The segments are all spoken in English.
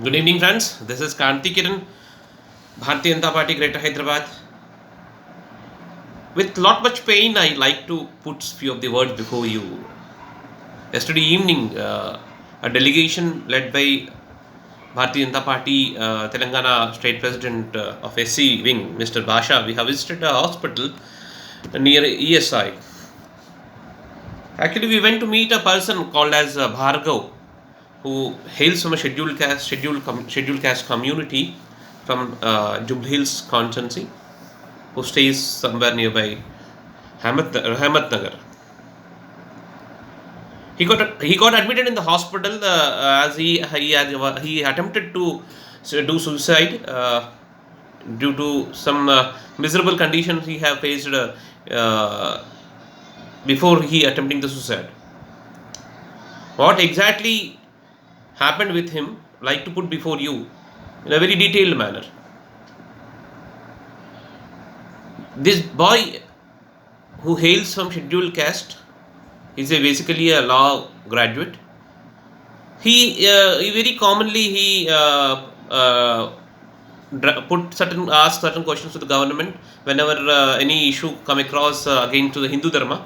Good evening, friends. This is Kanti Kiran, Bharatiya Janata Party, Greater Hyderabad. With lot much pain, I like to put few of the words before you. Yesterday evening, a delegation led by Bharatiya Janata Party, Telangana State President of SC Wing, Mr. Basha, we have visited a hospital near ESI. Actually, we went to meet a person called as Bhargav, who hails from a scheduled caste community from Jubilee Hills constituency, who stays somewhere nearby Rahmat Nagar. He got admitted in the hospital as he attempted to do suicide due to some miserable conditions he have faced before he attempting the suicide. What exactly happened with him, like to put before you in a very detailed manner. This boy who hails from scheduled caste is basically a law graduate. He very commonly ask certain questions to the government whenever any issue come across against to the Hindu Dharma,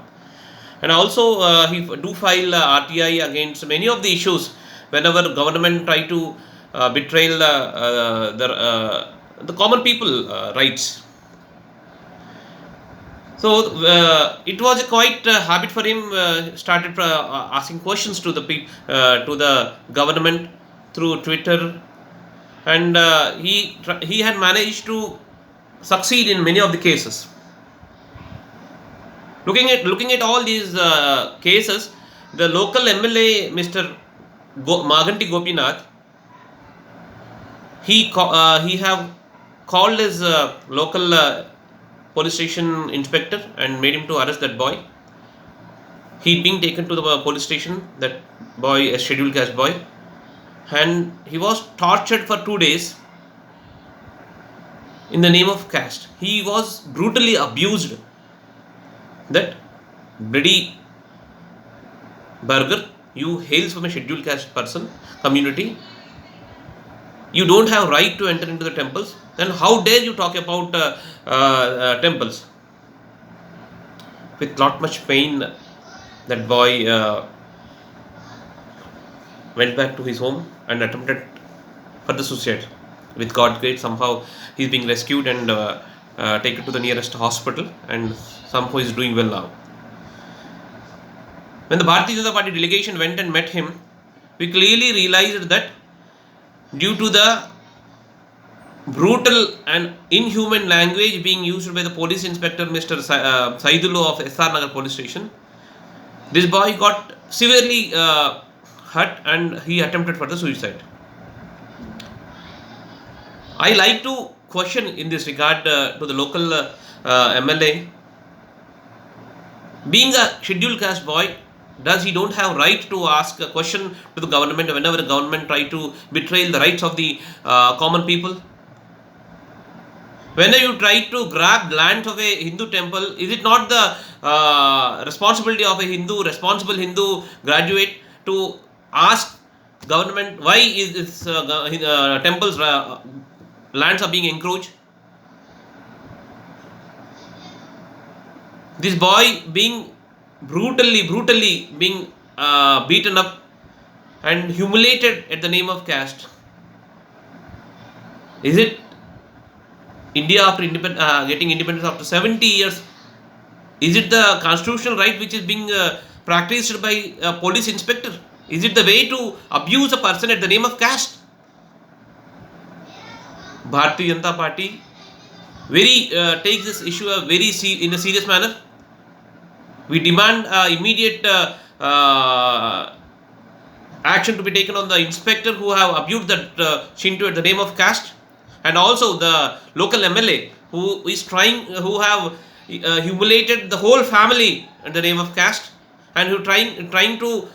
and also he do file RTI against many of the issues whenever government try to betray the common people rights. So it was a quite habit for him. Started asking questions to to the government through Twitter, and he had managed to succeed in many of the cases. Looking at all these cases, the local MLA, Mr. Maganti Gopinath, he have called his local police station inspector and made him to arrest that boy. He being taken to the police station, that boy, a scheduled caste boy, and he was tortured for 2 days in the name of caste. He was brutally abused. That bloody burger, you hails from a scheduled caste person community. You don't have right to enter into the temples. Then how dare you talk about temples? With lot much pain, that boy went back to his home and attempted for the suicide. With God's grace, somehow he's being rescued and taken to the nearest hospital, and somehow he's doing well now. When the Bharatiya Janata Party delegation went and met him, we clearly realized that due to the brutal and inhuman language being used by the police inspector, Mr. Saidulu of SR Nagar police station, this boy got severely hurt and he attempted for the suicide. I like to question in this regard to the local MLA. Being a scheduled caste boy, does he don't have right to ask a question to the government whenever the government try to betray the rights of the common people? When you try to grab land of a Hindu temple, is it not the responsibility of a responsible Hindu graduate to ask government why is this temple's lands are being encroached? This boy being brutally being beaten up and humiliated at the name of caste. Is it India after getting independence after 70 years? Is it the constitutional right which is being practiced by a police inspector? Is it the way to abuse a person at the name of caste? Bharatiya Janata Party very takes this issue in a serious manner. We demand immediate action to be taken on the inspector who have abused that Shinto at the name of caste, and also the local MLA who have humiliated the whole family in the name of caste, and who trying to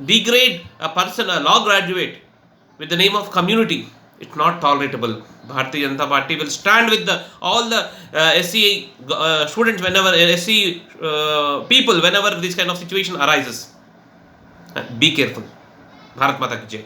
degrade a person, a law graduate, with the name of community. It's not tolerable. Bharatiya Janata Party will stand with all the SC students whenever SC people whenever this kind of situation arises. Be careful. Bharat Mata ki Jai.